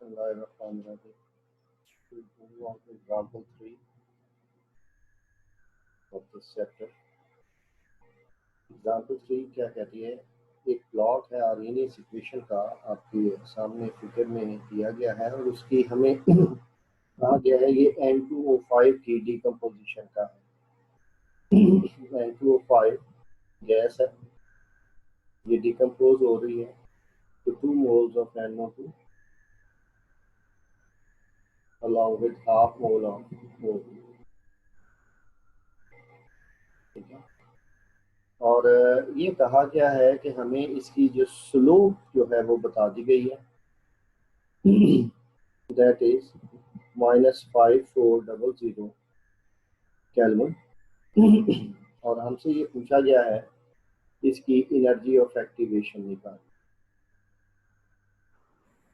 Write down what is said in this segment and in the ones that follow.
Bismillahirrahmanirrahim. We move on to example 3 of this chapter. Example 3 क्या कहती है, एक प्लॉट है आर्हेनियस इक्वेशन का आपके सामने फिगर में दिया गया है और उसकी हमें कहा गया है ये N2O5 की डिकम्पोजिशन का है। N2O5 गैस है, ये डिकम्पोज हो रही है to 2 moles of NO2 along with half mole of O2। ठीक है, और ये कहा गया है कि हमें इसकी जो स्लोप जो है वो बता दी गई है, दैट इज -5400 केल्विन, और हमसे ये पूछा गया है इसकी एनर्जी ऑफ एक्टिवेशन निकाल।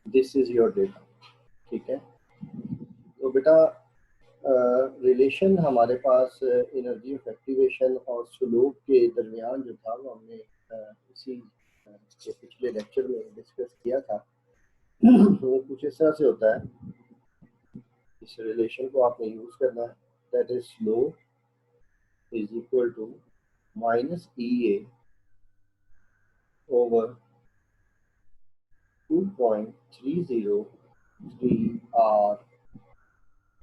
This is your data. ठीक है, तो बेटा रिलेशन हमारे पास एनर्जी ऑफ एक्टिवेशन और स्लोप के दरमियान जो था वो हमने इसी के पिछले लेक्चर में डिस्कस किया था। तो कुछ इस तरह से होता है, इस रिलेशन को आपने यूज करना है, that is slope is equal to -EA over 2.303R।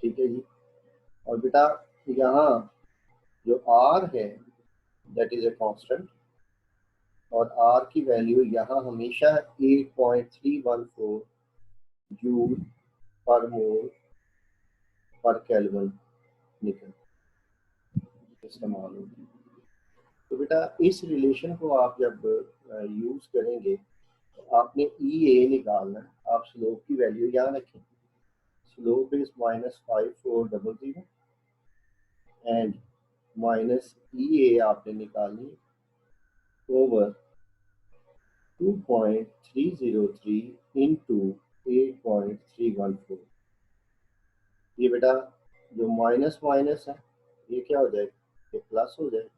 ठीक है जी, और बेटा यहाँ जो R है दैट इज ए कांस्टेंट, और R की वैल्यू यहाँ हमेशा 8.314 जूल पर मोल पर केल्विन निकल इस्तेमाल होगी। तो बेटा इस रिलेशन को आप जब यूज करेंगे तो आपने EA निकालना है। आप स्लोप की वैल्यू यहाँ रखें, स्लोप इज -5400 एंड -EA आपने निकालनी ओवर 2.303 इंटू 8.314। ये बेटा जो माइनस माइनस है ये क्या हो जाएगा, ये प्लस हो जाएगा,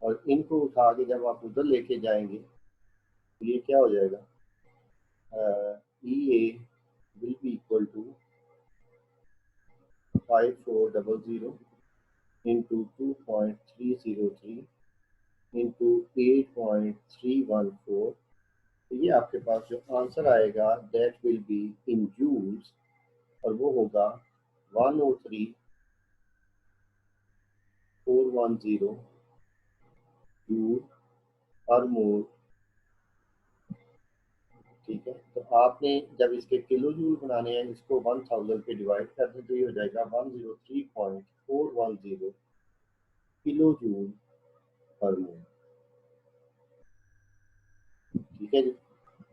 और इनको उठा के जब आप उधर लेके जाएंगे तो ये क्या हो जाएगा, EA will be equal to 5400 into 2.303 into 8.314। तो ये आपके पास जो आंसर आएगा that will be in joules, और वो होगा 103.410 जूल पर मोल। ठीक है, तो आपने जब इसके किलो जूल बनाने हैं इसको 1000 पे डिवाइड कर दें तो ये हो जाएगा 103.410 किलो जूल पर मोल। ठीक है जी,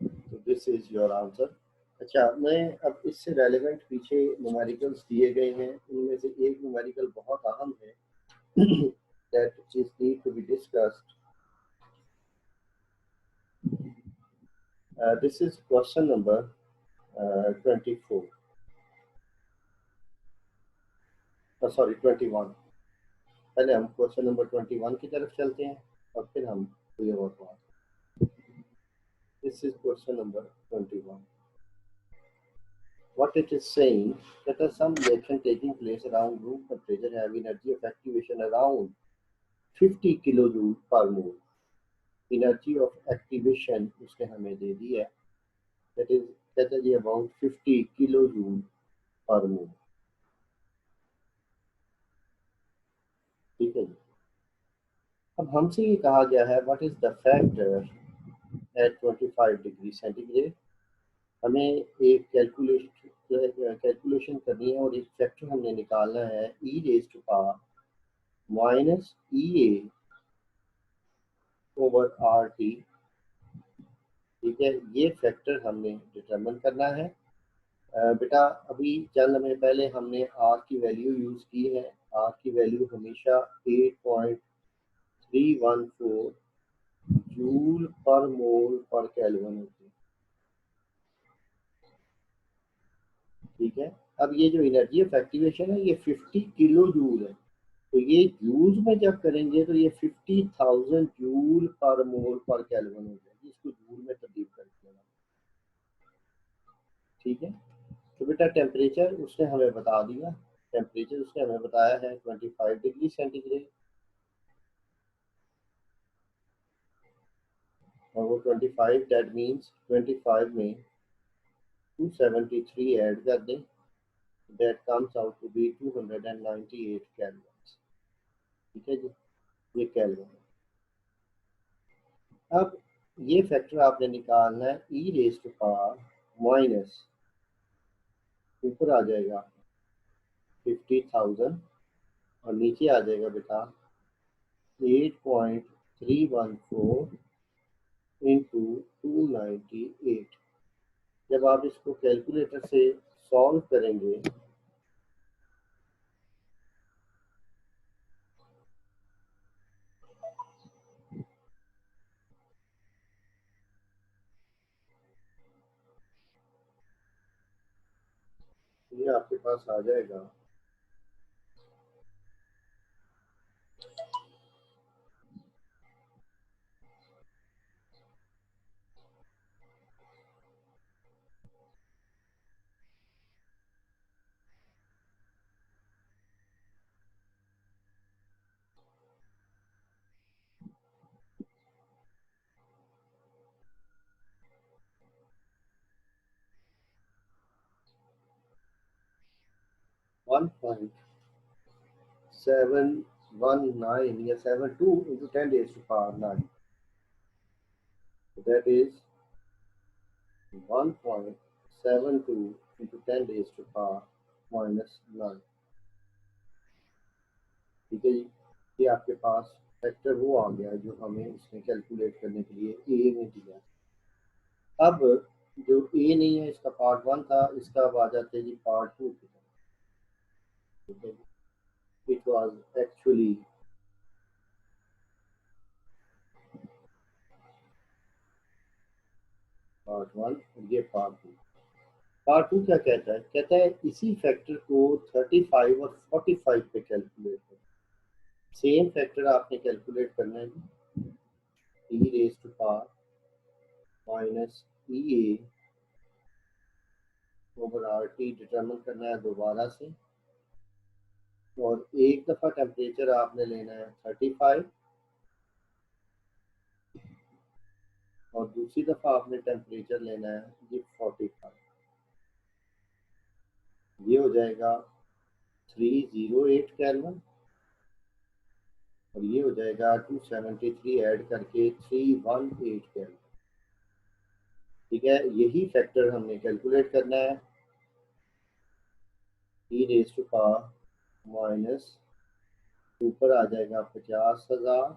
तो दिस इज योर आंसर। अच्छा, मैं अब इससे रेलेवेंट पीछे न्यूमेरिकल्स दिए गए हैं, उनमें से एक न्यूमेरिकल बहुत अहम है that is need to be discussed. This is question number 24. Sorry, 21. पहले हम क्वेश्चन नंबर 21 की तरफ चलते हैं और फिर हम कोई और बात। This is question number 21. What it is saying, that some reaction taking place around room temperature have energy of activation around 50 kilojoule per mole. Energy of activation उसने हमें दे दी है, that is कहता है about 50 kilojoule per mole। ठीक है जी, अब हमसे ये कहा गया है what is the factor at 25 degree centigrade. हमें एक कैलकुलेशन करनी है और एक फैक्टर हमने निकालना है e⁻⁻ EA ओवर RT। ठीक है, ये फैक्टर हमने डिटरमिन करना है। बेटा अभी चंद में पहले हमने R की वैल्यू यूज की है, R की वैल्यू हमेशा 8.314 जूल पर मोल पर केल्विन होती है। ठीक है, अब ये जो एनर्जी ऑफ एक्टिवेशन है ये 50 किलो जूल है, तो ये जूल्स में जब करेंगे तो ये 50,000 जूल पर मोल पर केल्विन हो जाएगी। इसको जूल में तब्दील कर देना। ठीक है। तो बेटा टेम्परेचर उसने हमें बता दिया, टेम्परेचर उसने हमें बताया है 25 डिग्री सेंटीग्रेड, और वो 25 दैट मीन्स 25 में 273 ऐड कर दें, that comes out to be 298 kelvin. ठीक है जी, ये केल्विन। अब ये फैक्टर आपने निकालना है e raise to power minus, ऊपर आ जाएगा 50,000 और नीचे आ जाएगा बेटा 8.314 इंटू 298। जब आप इसको कैलकुलेटर से सॉल्व करेंगे ये आपके पास आ जाएगा 1.719 या 72 into 10 raise to power 9, that is 1.72 into 10 raise to power minus 9। ठीक है जी, ये आपके पास फैक्टर वो आ गया जो हमें इसमें कैलकुलेट करने के लिए ए में दिया। अब जो ए नहीं है इसका पार्ट 1 था, इसका अब आ जाते हैं जी पार्ट 2 की तरफ। ठीक है, इट वाज एक्चुअली पार्ट 1 और ये पार्ट 2। पार्ट 2 क्या कहता है? कहता है इसी फैक्टर को 35 और 45 पे कैलकुलेट करें। सेम फैक्टर आपने कैलकुलेट करना है, e raise to power minus E a over R T determine करना है दोबारा से, और एक दफ़ा टेम्परेचर आपने लेना है 35 और दूसरी दफ़ा आपने टेम्परेचर लेना है जी 45। ये हो जाएगा 308 केल्विन और ये हो जाएगा 273 ऐड करके 318 केल्विन। ठीक है, यही फैक्टर हमने कैलकुलेट करना है, e raise to power minus, ऊपर आ जाएगा 50,000,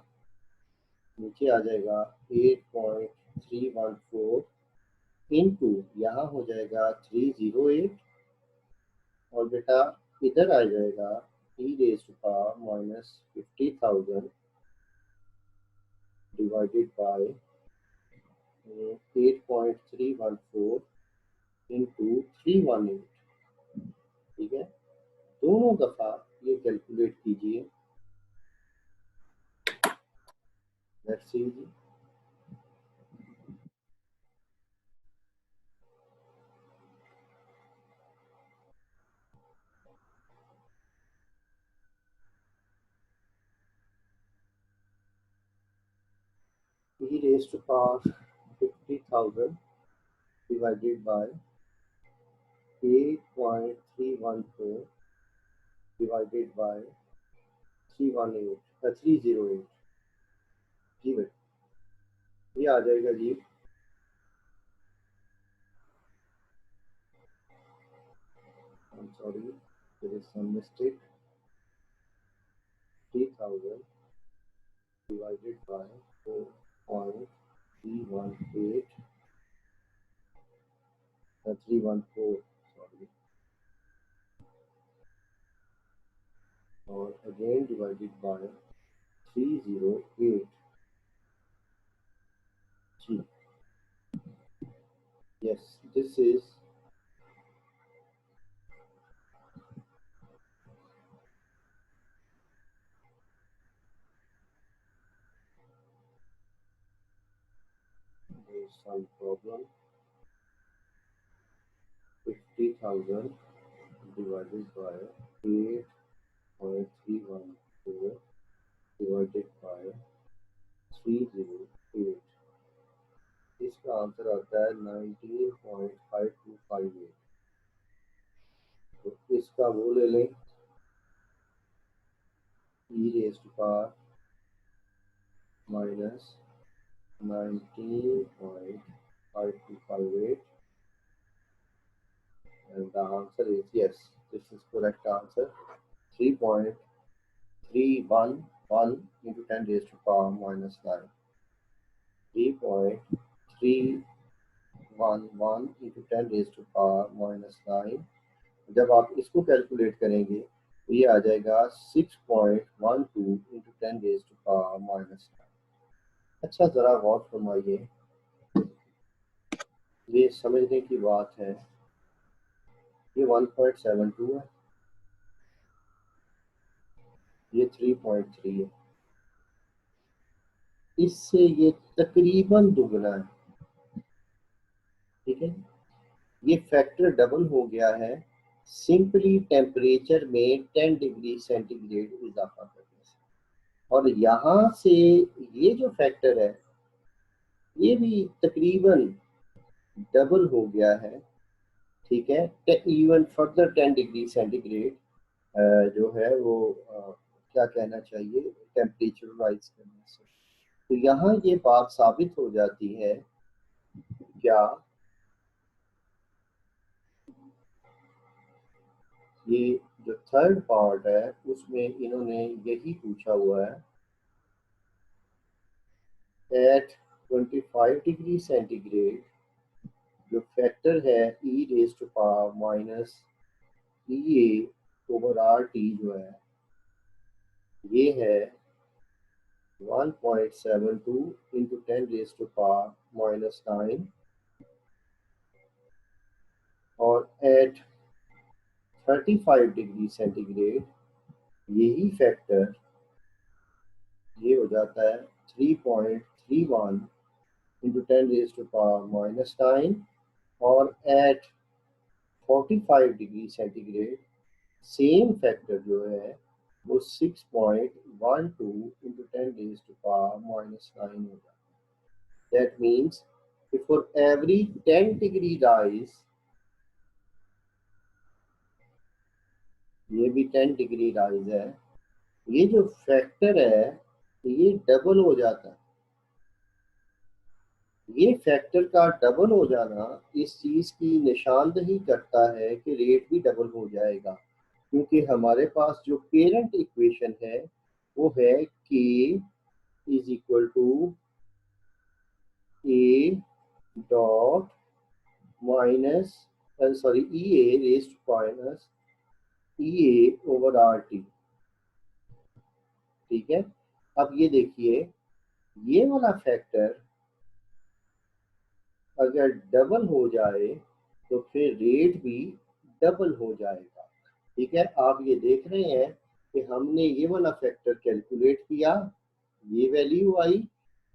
नीचे आ जाएगा 8.314 इंटू यहाँ हो जाएगा 308, और बेटा इधर आ जाएगा e raise to power minus 50,000 divided by 8.314 into 318। ठीक है, दोनों दफा ये कैलकुलेट कीजिए। लेट्स सी जी, e raised to power 50,000 divided by 8.314 divided by 318 308। जी बेटा, ये आ जाएगा जी sorry there is some mistake, 3000 divided by 4.318 314 sorry, और again divided by 308 G। Yes, this is there is some problem 40,000 divided by 8.314 divided by 308, इसका answer आता है 19.5258। तो इसका वो ले लें, e raised to power minus 19.5258, and the answer is yes, this is correct answer, 3.311 into 10 raised to power minus 9, 3.311 into 10 raised to power minus 9। जब आप इसको कैलकुलेट करेंगे तो ये आ जाएगा 6.12 into 10 raised to power minus 9। अच्छा, ज़रा गौर फरमाइए, ये समझने की बात है, ये 1.72 है, ये 3.3 है, इससे ये तकरीबन दुगना है। ठीक है, ये फैक्टर डबल हो गया है सिंपली टेम्परेचर में 10 डिग्री सेंटीग्रेड इजाफा करने से, और यहाँ से ये जो फैक्टर है ये भी तकरीबन डबल हो गया है। ठीक है, इवन फर्दर 10 डिग्री सेंटीग्रेड जो है वो क्या कहना चाहिए, टेम्परेचर राइज करने से। तो यहाँ ये बात साबित हो जाती है, क्या ये जो थर्ड पार्ट है उसमें इन्होंने यही पूछा हुआ है, एट 25 डिग्री सेंटीग्रेड जो फैक्टर है e raise to power minus EA over RT जो है ये है 1.72 into 10 raised to power minus 9, और एट 35 डिग्री सेंटीग्रेड यही फैक्टर ये हो जाता है 3.31 into 10 raised to power minus 9, और at 45 degree centigrade same factor जो है वो 6.12 into 10 raised to power minus 9 हो जाता है। That means if for every 10 degree rise, ये भी 10 डिग्री राइज है, ये जो फैक्टर है ये डबल हो जाता है। ये फैक्टर का डबल हो जाना इस चीज की निशानदही करता है कि रेट भी डबल हो जाएगा, क्योंकि हमारे पास जो पेरेंट इक्वेशन है वो है K is equal to A dot minus sorry EA raised minus EA over RT। ठीक है, अब ये देखिए, ये वाला फैक्टर अगर डबल हो जाए तो फिर रेट भी डबल हो जाएगा। ठीक है, आप ये देख रहे हैं कि हमने ये वाला फैक्टर कैलकुलेट किया, ये वैल्यू आई,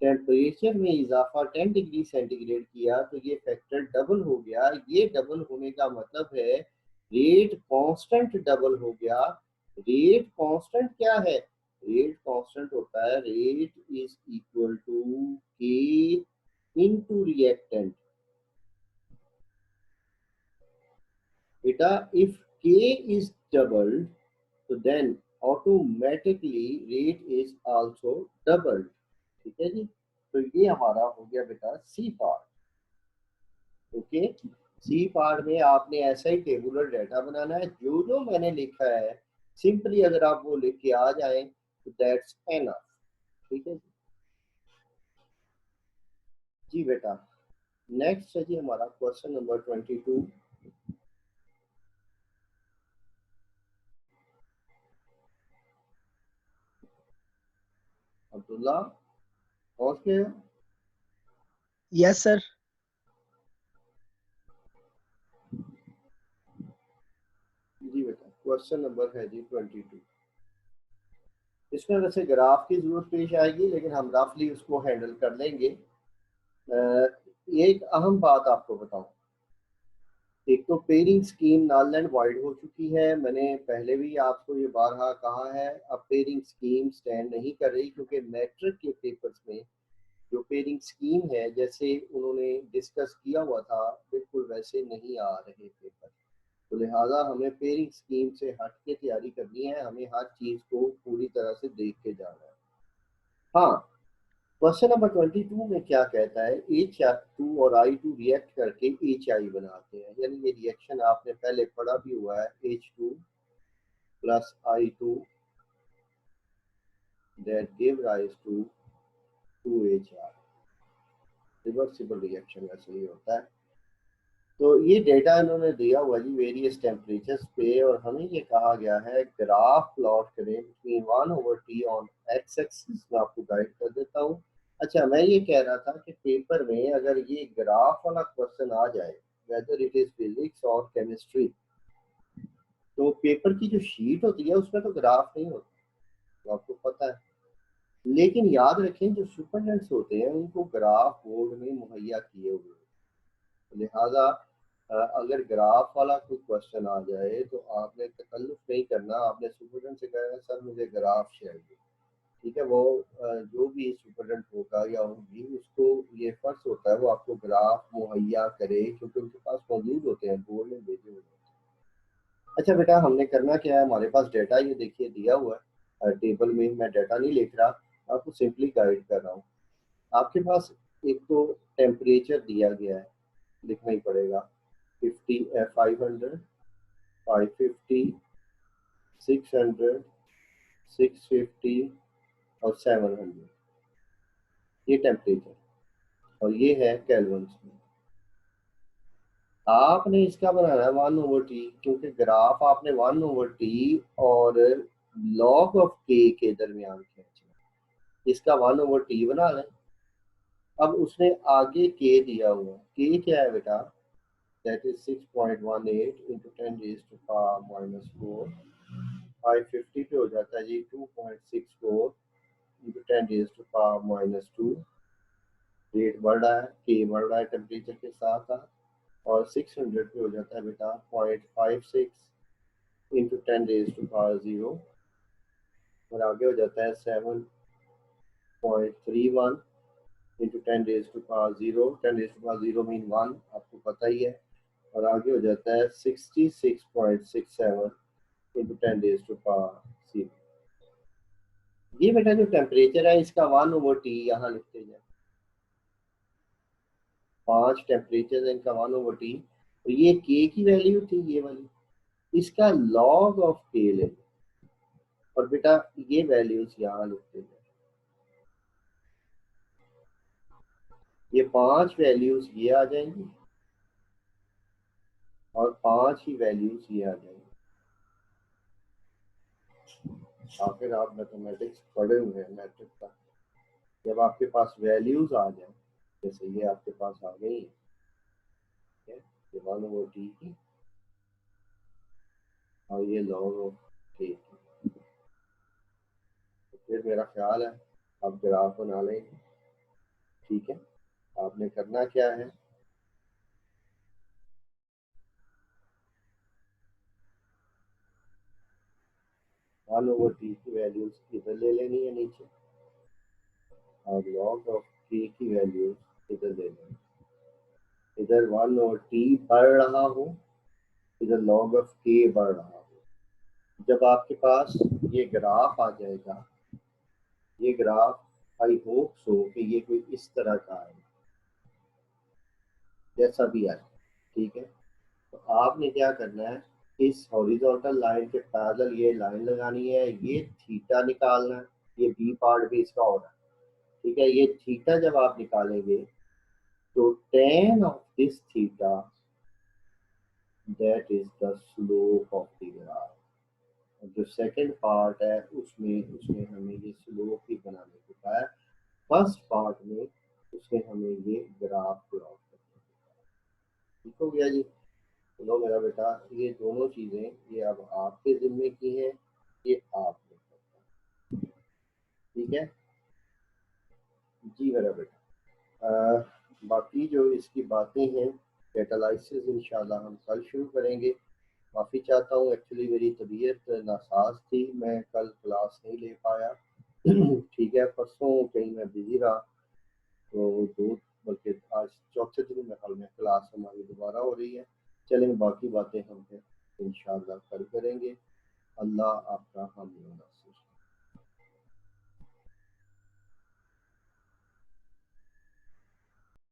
टेम्परेचर में इजाफा 10 डिग्री सेंटीग्रेड किया तो ये फैक्टर डबल हो गया। ये डबल होने का मतलब है रेट कांस्टेंट डबल हो गया। रेट कांस्टेंट क्या है, रेट कांस्टेंट होता है rate is equal to K into reactant. बेटा इफ के इज डबल्ड तो then automatically rate is also doubled. ठीक है जी, तो ये हमारा हो गया बेटा C part. Okay, C part में आपने ऐसा ही टेबुलर डाटा बनाना है, जो जो मैंने लिखा है सिंपली अगर आप वो लिख के आ जाए तो दैट्स एनफ। ठीक है जी बेटा, नेक्स्ट है जी हमारा क्वेश्चन नंबर 22। अब्दुल्ला पहुंच गए हो? Yes sir. जी बेटा, क्वेश्चन नंबर है जी 22। इसमें वैसे ग्राफ की जरूरत पेश आएगी लेकिन हम रफली उसको हैंडल कर लेंगे। एक अहम बात आपको बताऊं, एक तो pairing scheme null and void हो चुकी है, मैंने पहले भी आपको ये बारहा कहा है। अब पेयरिंग स्कीम स्टैंड नहीं कर रही क्योंकि मैट्रिक के पेपर्स में जो पेयरिंग स्कीम है जैसे उन्होंने डिस्कस किया हुआ था बिल्कुल वैसे नहीं आ रहे पेपर। तो लिहाजा हमें पेयरिंग स्कीम से हट के तैयारी करनी है, हमें हर चीज़ को पूरी तरह से देख के जाना है। हाँ, क्वेश्चन नंबर 22 में क्या कहता है, H2 और I2 रिएक्ट करके HI बनाते हैं, यानी ये रिएक्शन आपने पहले पढ़ा भी हुआ है, H2 plus I2 that give rise to 2HR। Reversible reaction वैसे ही होता है। तो ये डेटा इन्होंने दिया हुआ जी वेरियस टेम्परेचर्स पे, और हमें ये कहा गया है ग्राफ प्लॉट करें between 1/T on x axis. मैं आपको गाइड कर देता हूँ। अच्छा, मैं ये कह रहा था कि पेपर में अगर ये ग्राफ वाला क्वेश्चन आ जाए, वेदर इट इज फिजिक्स और केमिस्ट्री, तो पेपर की जो शीट होती है उसमें तो ग्राफ नहीं होता, तो आपको पता है। लेकिन याद रखें जो सुपरडेंट्स होते हैं उनको ग्राफ बोर्ड में मुहैया किए हुए हैं। लिहाजा अगर ग्राफ वाला कोई क्वेश्चन आ जाए तो आपने तकल्लुफ नहीं करना, आपने सुपरडेंट से कहना सर मुझे ग्राफ चाहिए। ठीक है, वो जो भी सुपरडेंट होगा या होगी उसको ये फर्ज होता है वो आपको ग्राफ मुहैया करे, क्योंकि उनके पास मौजूद होते हैं, बोर्ड में भेजे हुए होते हैं। अच्छा बेटा, हमने करना क्या है, हमारे पास डेटा ये देखिए दिया हुआ है टेबल में, मैं डेटा नहीं लिख रहा, आपको सिंपली गाइड कर रहा हूँ। आपके पास एक तो टेम्परेचर दिया गया है, लिखना ही पड़ेगा, 500, 550, 600, 650 और 700, ये टेम्परेचर, और ये है केल्विन्स में। आपने इसका बनाना है 1/T, क्योंकि ग्राफ आपने 1/T और लॉग ऑफ के दरमियान खींचना है। इसका 1/T बना लें। अब उसने आगे के दिया हुआ, के क्या है बेटा, दैट इज 6.18 इंटू 10⁻⁻⁴। 550 पे हो जाता है जी 2.64 इंटू 10⁻⁻²। रेट बढ़ रहा है, के बढ़ रहा है टेम्परेचर के साथ साथ, और 600 पे हो जाता है बेटा 0.56 इंटू 10⁻⁻0, और आगे हो जाता है 7.31 इंटू 10⁻⁻0। 10⁻�0 मीन 1, आपको पता ही है, और आगे हो जाता है 66.67 इंटू 10⁻⁻0। ये बेटा जो टेम्परेचर है इसका 1/T यहाँ लिखते जाए, 5 टेम्परेचर है इनका 1/T, और ये के की वैल्यू थी ये वाली, इसका लॉग ऑफ के ले, और बेटा ये वैल्यूज यहाँ लिखते जाए, ये 5 वैल्यूज ये आ जाएंगी और 5 ही वैल्यूज ये आ जाएंगी। आखिर आप मैथमेटिक्स पढ़े हुए हैं मैट्रिक का, जब आपके पास वैल्यूज आ जाए, जैसे ये आपके पास आ गई है, ये 1/T की और ये लॉग ऑफ के की, तो फिर मेरा ख्याल है आप ग्राफ बना लेंगे। ठीक है, आपने करना क्या है, 1/T की वैल्यूज इधर ले लेनी है नीचे, और लॉग ऑफ के की वैल्यूज इधर ले लेनी, इधर 1/T बढ़ रहा हो, इधर लॉग ऑफ के बढ़ रहा हो। जब आपके पास ये ग्राफ आ जाएगा, ये ग्राफ आई होप सो कि ये कोई इस तरह का है, जैसा भी आए। ठीक है, तो आपने क्या करना है, इस हॉरिजॉन्टल लाइन के पैरेलल ये लाइन लगानी है, ये थीटा निकालना है, ये बी पार्ट भी इसका हो रहा है। ठीक है, ये थीटा जब आप निकालेंगे तो tan of this theta that is the slope of the graph. जो सेकंड पार्ट है उसमें उसने हमें ये स्लोप ही बनाने को कहा है, फर्स्ट पार्ट में उसने हमें ये ग्राफ प्लॉट करने को कहा। ठीक हो गया जी। चलो मेरा बेटा, ये दोनों चीजें ये अब आपके जिम्मे की हैं, ये आपने करना है। ठीक है जी मेरा बेटा। बाकी जो इसकी बातें हैं कैटालाइसिस इंशाल्लाह हम कल शुरू करेंगे। माफ़ी चाहता हूँ, एक्चुअली मेरी तबीयत नासाज थी, मैं कल क्लास नहीं ले पाया। ठीक है, परसों कहीं मैं बिजी रहा, तो दो बल्कि आज चौथे दिन में कल में क्लास हमारी दोबारा हो रही है। चलें, बाकी बातें हम फिर इंशाल्लाह कल करेंगे। अल्लाह आपका हामी और